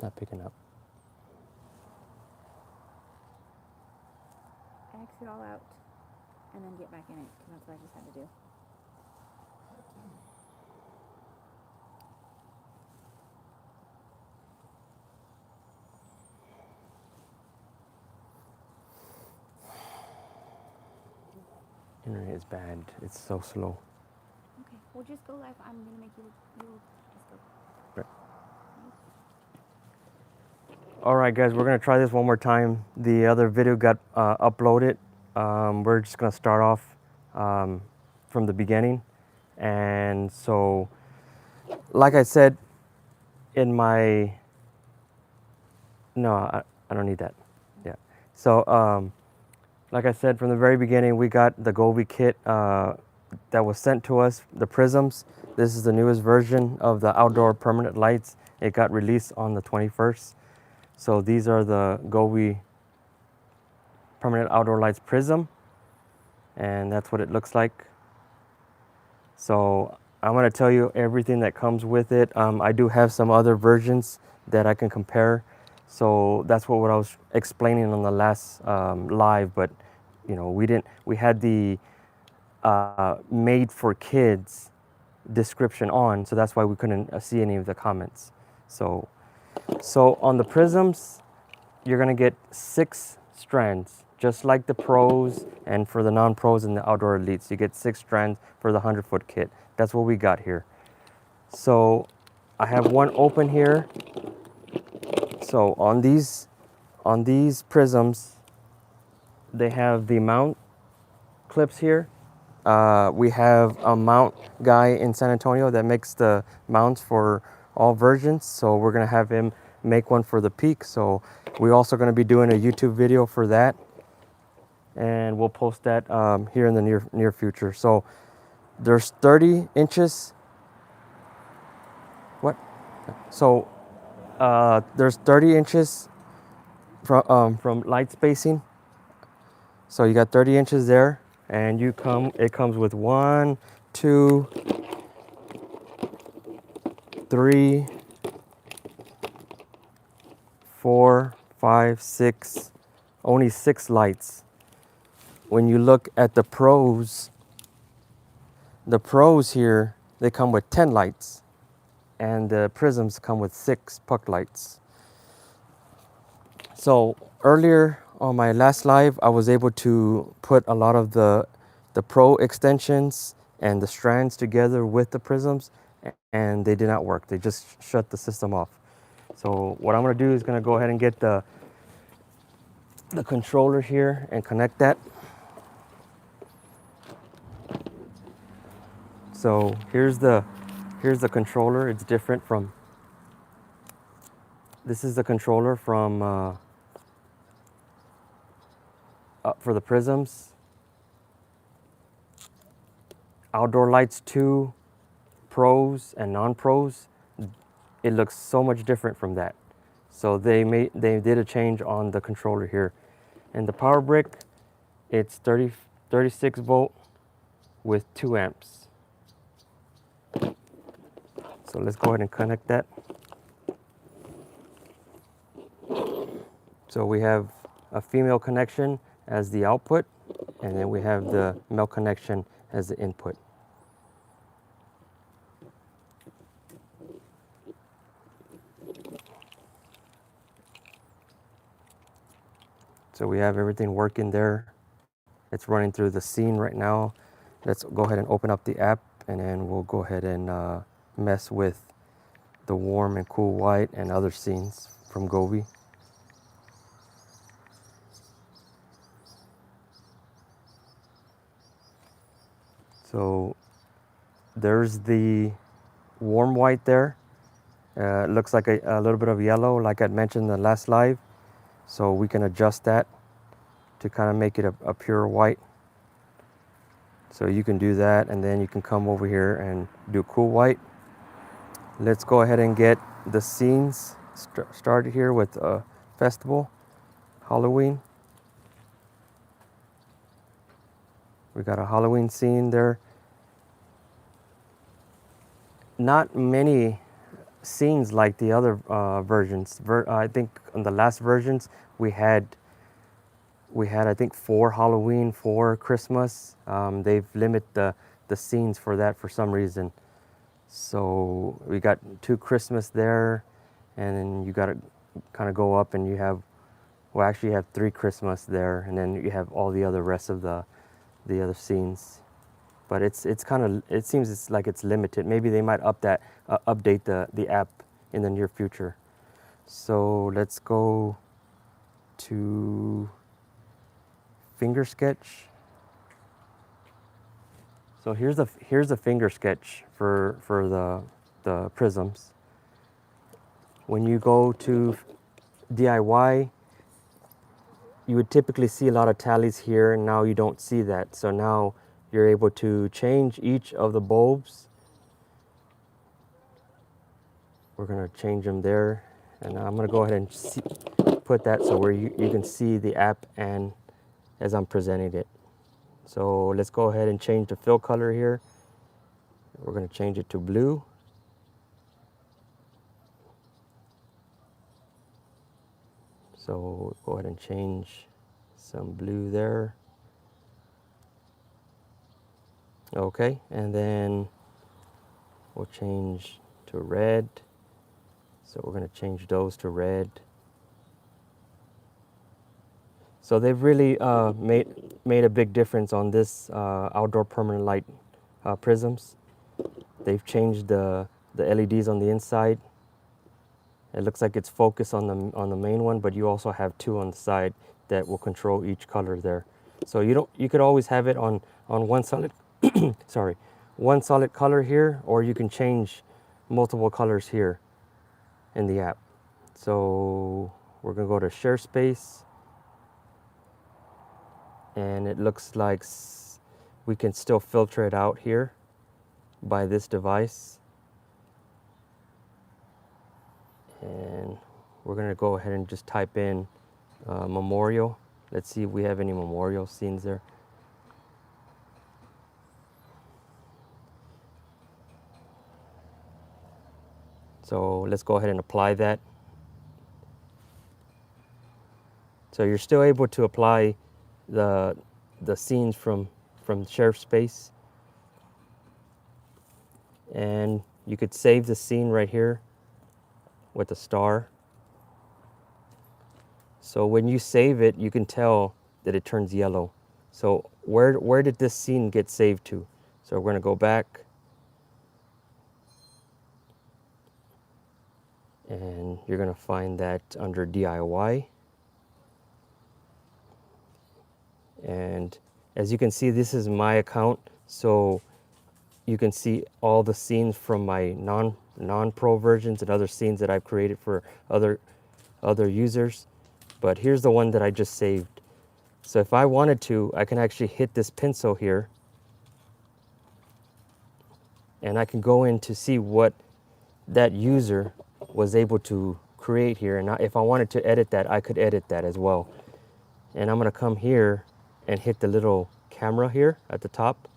not picking up. Exit all out and then get back in it, because that's what I just had to do. Internet is bad. It's so slow. Okay, well just go live. I'm gonna make you just go. Right. All right, guys, we're gonna try this one more time. The other video got uploaded. We're just gonna start off from the beginning. And so, like I said in my, no, I don't need that. Yeah. So, like I said from the very beginning, we got the Govee kit that was sent to us, the Prisms. This is the newest version of the outdoor permanent lights. It got released on the 21st. So these are the Govee permanent outdoor lights Prism, and that's what it looks like. So I'm gonna tell you everything that comes with it. I do have some other versions that I can compare. So that's what I was explaining on the last live, but you know, we had the made for kids description on, so that's why we couldn't see any of the comments. So on the Prisms, you're gonna get 6 strands, just like the pros, and for the non-pros and the outdoor elites, you get 6 strands for the 100-foot kit. That's what we got here. So I have one open here. So on these Prisms, they have the mount clips here. We have a mount guy in San Antonio that makes the mounts for all versions. So we're gonna have him make one for the Peak. So we're also gonna be doing a YouTube video for that, and we'll post that here in the near future. So there's 30 inches. What? So there's 30 inches from light spacing. So you got 30 inches there, and it comes with 1, 2, 3, 4, 5, 6, only 6 lights. When you look at the pros here, they come with 10 lights, and the Prisms come with 6 puck lights. So earlier on my last live, I was able to put a lot of the Pro extensions and the strands together with the Prisms, and they did not work. They just shut the system off. So what I'm gonna do is gonna go ahead and get the controller here and connect that. So here's the controller. It's different from, this is the controller from for the Prisms. Outdoor Lights 2, pros and non-pros, it looks so much different from that. So they did a change on the controller here. And the power brick, it's 36 volt with 2 amps. So let's go ahead and connect that. So we have a female connection as the output, and then we have the male connection as the input. So we have everything working there. It's running through the scene right now. Let's go ahead and open up the app, and then we'll go ahead and mess with the warm and cool white and other scenes from Govee. So there's the warm white there. It looks like a little bit of yellow, like I mentioned in the last live. So we can adjust that to kind of make it a pure white. So you can do that, and then you can come over here and do cool white. Let's go ahead and get the scenes started here with a festival, Halloween. We got a Halloween scene there. Not many scenes like the other versions. I think on the last versions we had I think 4 Halloween, 4 Christmas. They've limited the scenes for that for some reason. So we got 2 Christmas there, and then you got to kind of go up and you have, well, actually you have 3 Christmas there, and then you have all the other rest of the other scenes. But it's kind of, it seems it's like it's limited. Maybe they might update the app in the near future. So let's go to finger sketch. So here's a finger sketch for the prisms. When you go to DIY, you would typically see a lot of tallies here, and now you don't see that. So now you're able to change each of the bulbs. We're gonna change them there, and I'm gonna go ahead and put that so where you can see the app and as I'm presenting it. So let's go ahead and change the fill color here. We're gonna change it to blue. So go ahead and change some blue there. Okay, and then we'll change to red. So we're going to change those to red. So they've really made a big difference on this outdoor permanent light prisms. They've changed the LEDs on the inside. It looks like it's focused on the main one, but you also have 2 on the side that will control each color there. So you could always have it on one solid sorry, one solid color here, or you can change multiple colors here in the app. So we're gonna go to share space, and it looks like we can still filter it out here by this device. And we're gonna go ahead and just type in memorial. Let's see if we have any memorial scenes there. So let's go ahead and apply that. So you're still able to apply the scenes from share space, and you could save the scene right here with a star. So when you save it, you can tell that it turns yellow. So where did this scene get saved to? So we're going to go back, and you're going to find that under DIY. And as you can see, this is my account, so you can see all the scenes from my non-pro versions and other scenes that I've created for other users. But here's the one that I just saved. So if I wanted to, I can actually hit this pencil here, and I can go in to see what that user was able to create here. And if I wanted to edit that, I could edit that as well. And I'm gonna come here and hit the little camera here at the top.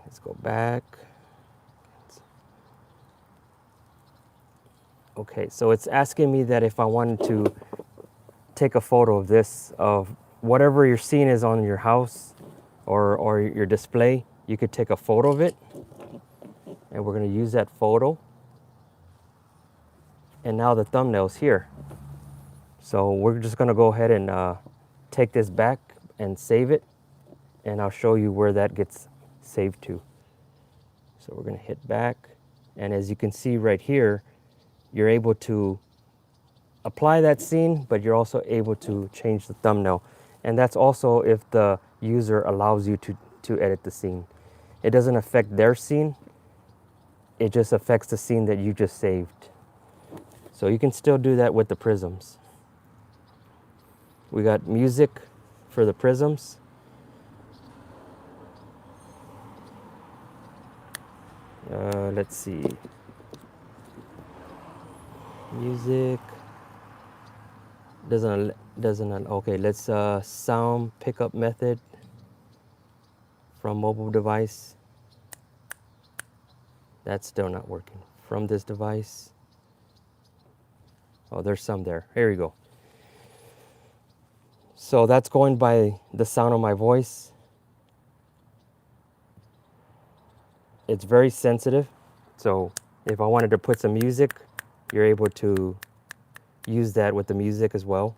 Let's go back. Okay, so it's asking me that if I wanted to take a photo of this, of whatever your scene is on your house or your display, you could take a photo of it. And we're gonna use that photo. And now the thumbnail's here. So we're just gonna go ahead and take this back and save it. And I'll show you where that gets saved to. So we're gonna hit back. And as you can see right here, you're able to apply that scene, but you're also able to change the thumbnail. And that's also if the user allows you to edit the scene. It doesn't affect their scene. It just affects the scene that you just saved. So you can still do that with the prisms. We got music for the prisms. Let's see. Music. Doesn't okay, let's sound pickup method from mobile device. That's still not working. From this device. Oh, there's some there. Here we go. So that's going by the sound of my voice. It's very sensitive. So if I wanted to put some music, you're able to use that with the music as well.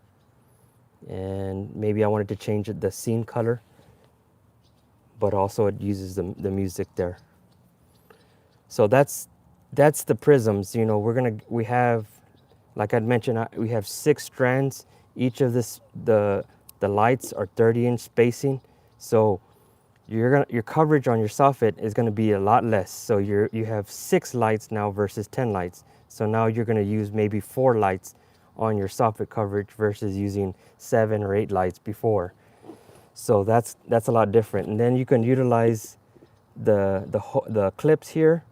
And maybe I wanted to change the scene color, but also it uses the music there. So that's the prisms. You know, we have, like I'd mentioned, we have 6 strands. Each of the lights are 30-inch spacing. So your coverage on your soffit is going to be a lot less. So you have 6 lights now versus 10 lights. So now you're going to use maybe 4 lights on your soffit coverage versus using 7 or 8 lights before. So that's a lot different. And then you can utilize the clips here,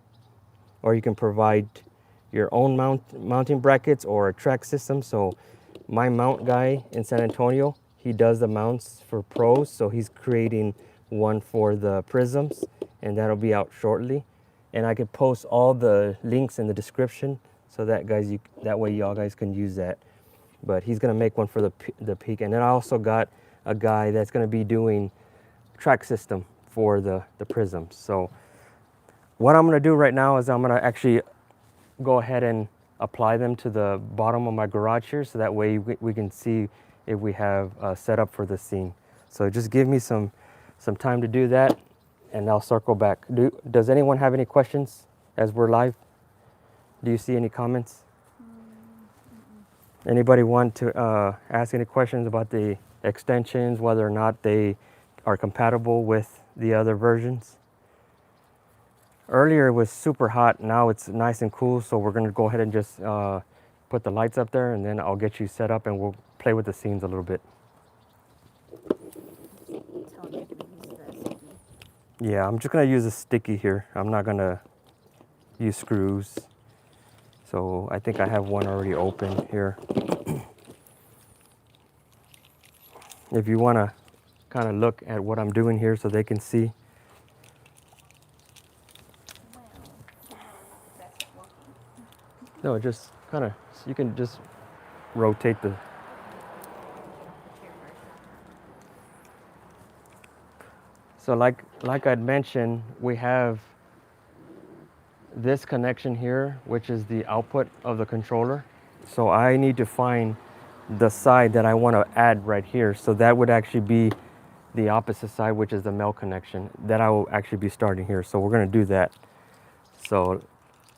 or you can provide your own mounting brackets or a track system. So my mount guy in San Antonio, he does the mounts for pros. So he's creating one for the prisms, and that'll be out shortly. And I could post all the links in the description so that that way y'all guys can use that. But he's gonna make one for the peak. And then I also got a guy that's gonna be doing track system for the prisms. So what I'm gonna do right now is I'm gonna actually go ahead and apply them to the bottom of my garage here, so that way we can see if we have set up for the scene. So just give me some time to do that, and I'll circle back. Does anyone have any questions as we're live? Do you see any comments? Anybody want to ask any questions about the extensions, whether or not they are compatible with the other versions? Earlier it was super hot, now it's nice and cool, so we're gonna go ahead and just put the lights up there, and then I'll get you set up and we'll play with the scenes a little bit. Tell me to use the sticky. Yeah, I'm just gonna use a sticky here. I'm not gonna use screws. So I think I have one already open here. If you wanna kind of look at what I'm doing here so they can see. Well, that's not working. No, just kind of, you can just rotate the. So like I'd mentioned, we have this connection here, which is the output of the controller. So I need to find the side that I want to add right here. So that would actually be the opposite side, which is the male connection that I will actually be starting here. So we're going to do that. So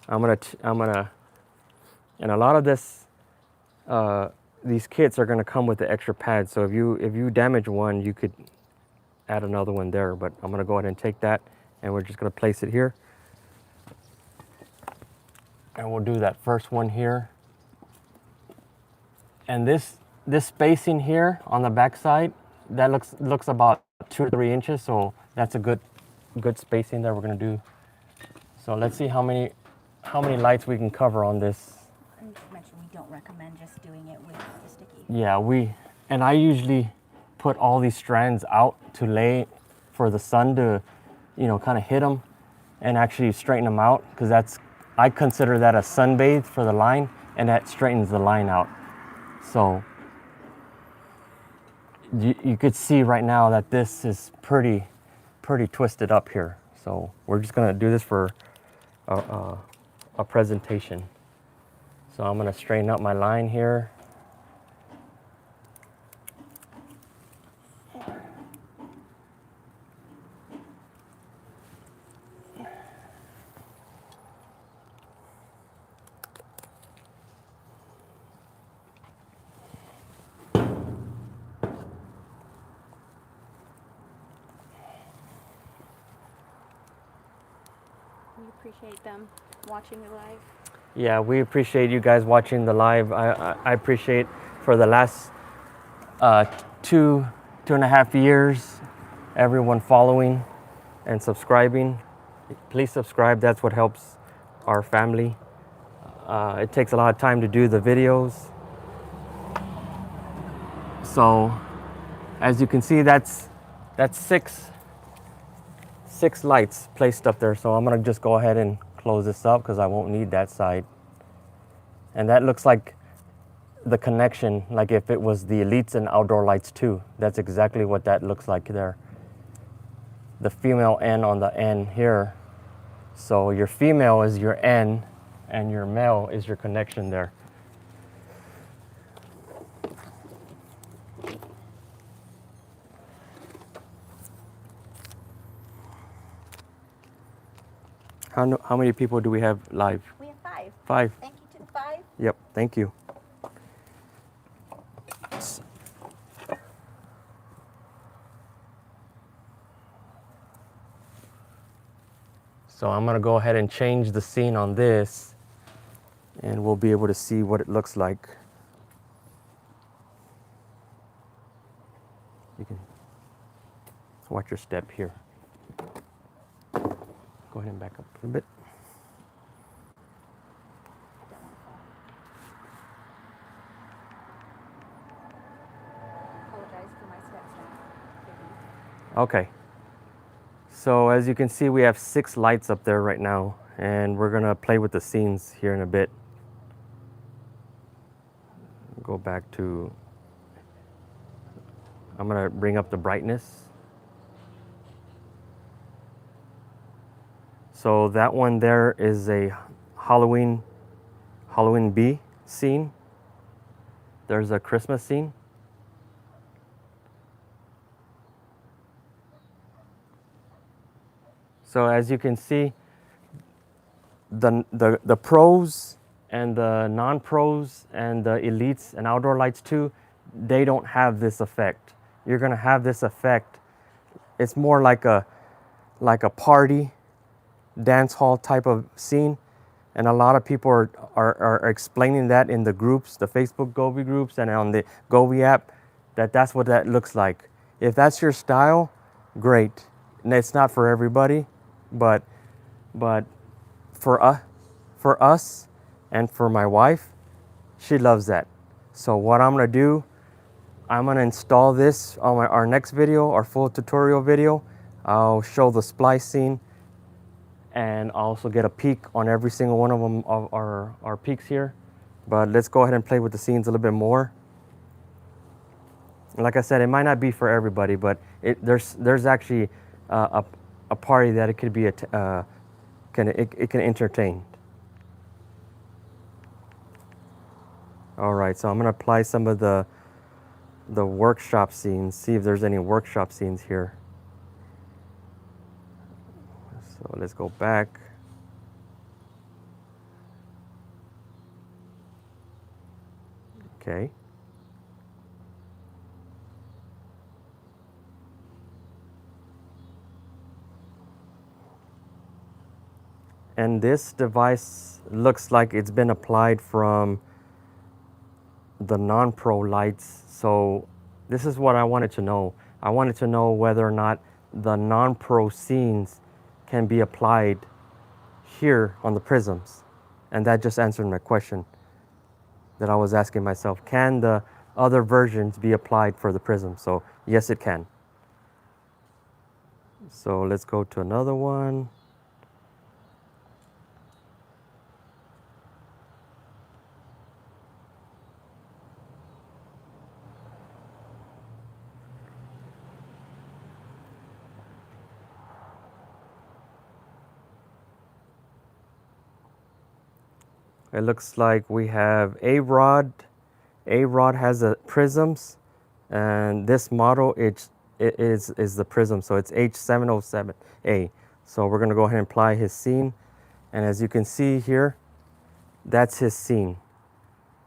I'm gonna, and a lot of this, these kits are going to come with the extra pads. So if you damage one, you could add another one there, but I'm going to go ahead and take that, and we're just going to place it here. And we'll do that first one here. And this spacing here on the back side, that looks about 2 or 3 inches, so that's a good spacing that we're going to do. So let's see how many lights we can cover on this. And you mentioned we don't recommend just doing it with the sticky. Yeah, and I usually put all these strands out to lay for the sun to, kind of hit them and actually straighten them out, because I consider that a sunbathe for the line, and that straightens the line out. So you could see right now that this is pretty twisted up here. So we're just gonna do this for a presentation. So I'm gonna straighten up my line here. We appreciate them watching the live. Yeah, we appreciate you guys watching the live. I appreciate for the last 2.5 years, everyone following and subscribing. Please subscribe. That's what helps our family. It takes a lot of time to do the videos. So as you can see, that's six lights placed up there. So I'm gonna just go ahead and close this up because I won't need that side. And that looks like the connection, like if it was the Elites and Outdoor Lights too. That's exactly what that looks like there. The female N on the end here. So your female is your N and your male is your connection there. How many people do we have live? We have 5. 5. Thank you to the 5. Yep, thank you. So I'm gonna go ahead and change the scene on this and we'll be able to see what it looks like. You can watch your step here. Go ahead and back up a little bit. Apologize for my steps now. Okay. So as you can see, we have 6 lights up there right now, and we're gonna play with the scenes here in a bit. Go back to, I'm gonna bring up the brightness. So that one there is a Halloween bee scene. There's a Christmas scene. So as you can see, the pros and the non-pros and the Elites and Outdoor Lights too, they don't have this effect. You're gonna have this effect. It's more like a party, dance hall type of scene. And a lot of people are explaining that in the groups, the Facebook Govee groups and on the Govee app, that's what that looks like. If that's your style, great. And it's not for everybody, but for us and for my wife, she loves that. So what I'm gonna do, I'm gonna install this on our next video, our full tutorial video. I'll show the splice scene and also get a peek on every single one of them of our peaks here. But let's go ahead and play with the scenes a little bit more. Like I said, it might not be for everybody, but there's actually a party that it could be it can entertain. All right, so I'm gonna apply some of the workshop scenes, see if there's any workshop scenes here. So let's go back. Okay. And this device looks like it's been applied from the non-pro lights. So this is what I wanted to know. I wanted to know whether or not the non-pro scenes can be applied here on the Prisms. And that just answered my question that I was asking myself. Can the other versions be applied for the Prism? So yes, it can. So let's go to another one. It looks like we have A-Rod. A-Rod has a Prisms, and this model is the Prism, so it's H707A. So we're gonna go ahead and apply his scene, and as you can see here, that's his scene.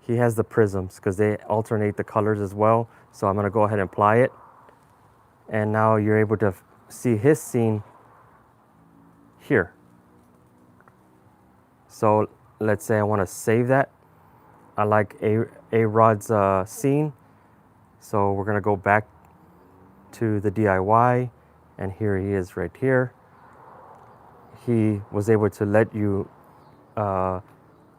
He has the Prisms because they alternate the colors as well. So I'm gonna go ahead and apply it, and now you're able to see his scene here. So let's say I want to save that. I like A-Rod's scene. So we're going to go back to the DIY. And here he is right here. He was able to let you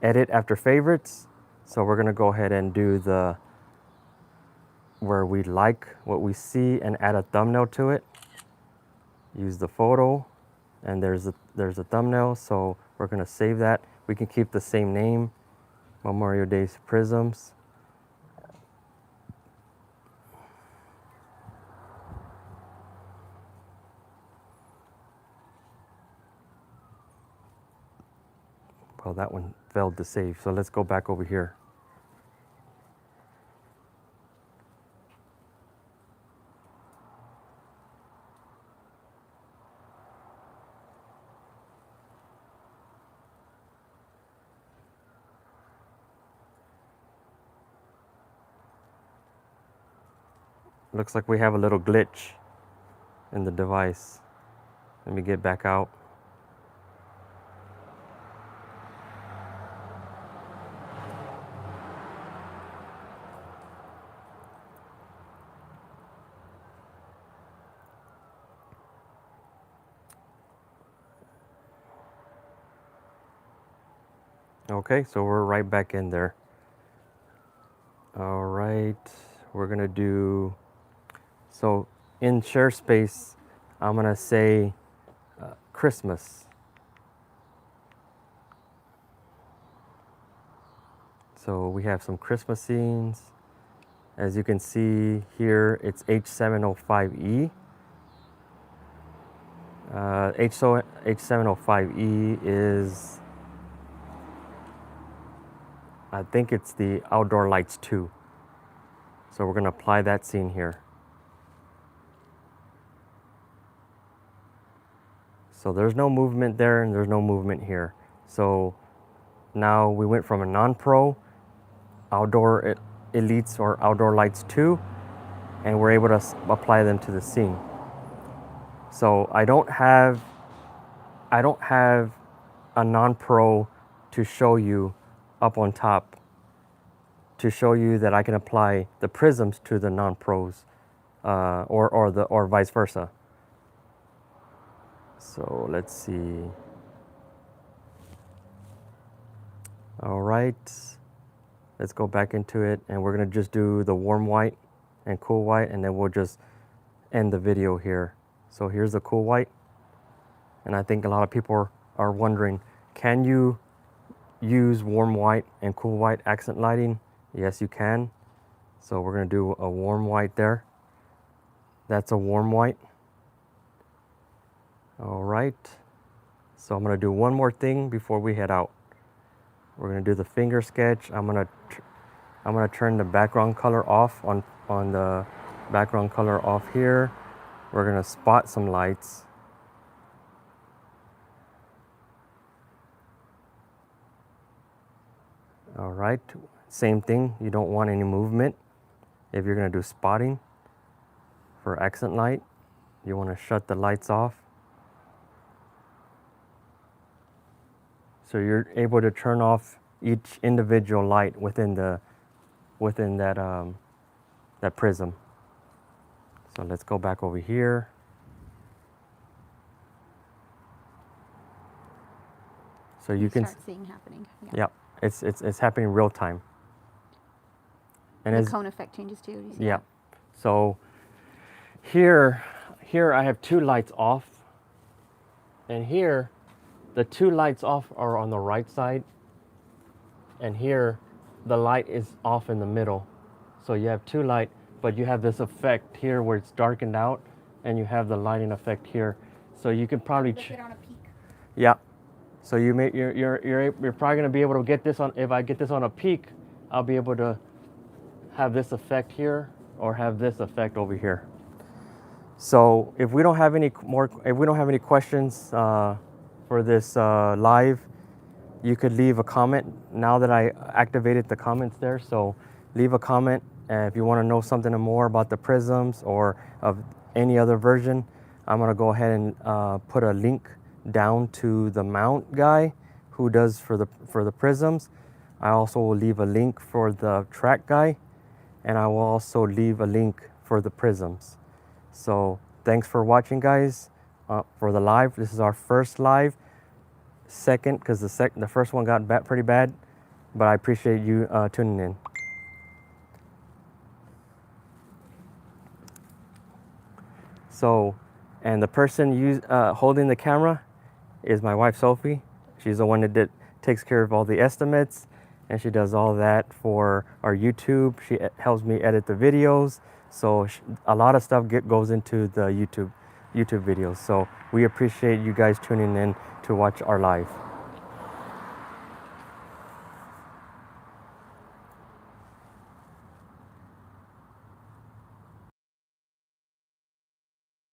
edit after favorites. So we're going to go ahead and do where we like what we see and add a thumbnail to it. Use the photo. And there's a thumbnail. So We're gonna save that. We can keep the same name, Memorial Days Prisms. Well, that one failed to save, so let's go back over here. Looks like we have a little glitch in the device. Let me get back out. Okay, so we're right back in there. All right, we're gonna do, so in share space, I'm gonna say Christmas. So we have some Christmas scenes. As you can see here, it's H705E. H705E is, I think it's the Outdoor Lights 2. So we're gonna apply that scene here. So there's no movement there and there's no movement here. So now we went from a non-pro, Outdoor Elites or Outdoor Lights 2, and we're able to apply them to the scene. So I don't have a non-pro to show you up on top to show you that I can apply the prisms to the non-pros or vice versa. So let's see. All right, let's go back into it, and we're gonna just do the warm white and cool white, and then we'll just end the video here. So here's the cool white, and I think a lot of people are wondering, can you use warm white and cool white accent lighting? Yes, you can. So we're gonna do a warm white there. That's a warm white. All right, so I'm gonna do one more thing before we head out. We're gonna do the finger sketch. I'm gonna turn the background color off on the background color off here. We're gonna spot some lights. All right, same thing. You don't want any movement. If you're gonna do spotting for accent light, you wanna shut the lights off. So you're able to turn off each individual light within that prism. So let's go back over here. So you can start seeing happening. Yeah, it's happening real time. And the cone effect changes too. Do you see Yeah. that? So here I have two lights off, and here the two lights off are on the right side, and here the light is off in the middle. So you have two light, but you have this effect here where it's darkened out, and you have the lighting effect here. So you can probably Look it on a peak. Yeah. So you're probably gonna be able to get this on. If I get this on a peak, I'll be able to have this effect here or have this effect over here. So if we don't have any questions for this live, you could leave a comment now that I activated the comments there. So leave a comment if you want to know something more about the prisms or of any other version. I'm gonna go ahead and put a link down to the mount guy who does for the prisms. I also will leave a link for the track guy, and I will also leave a link for the prisms. So thanks for watching, guys, for the live. This is our first live, second because the first one got pretty bad, but I appreciate you tuning in. So, and the person holding the camera is my wife Sophie. She's the one that takes care of all the estimates, and she does all that for our YouTube. She helps me edit the videos. So a lot of stuff goes into the YouTube videos. So we appreciate you guys tuning in to watch our live.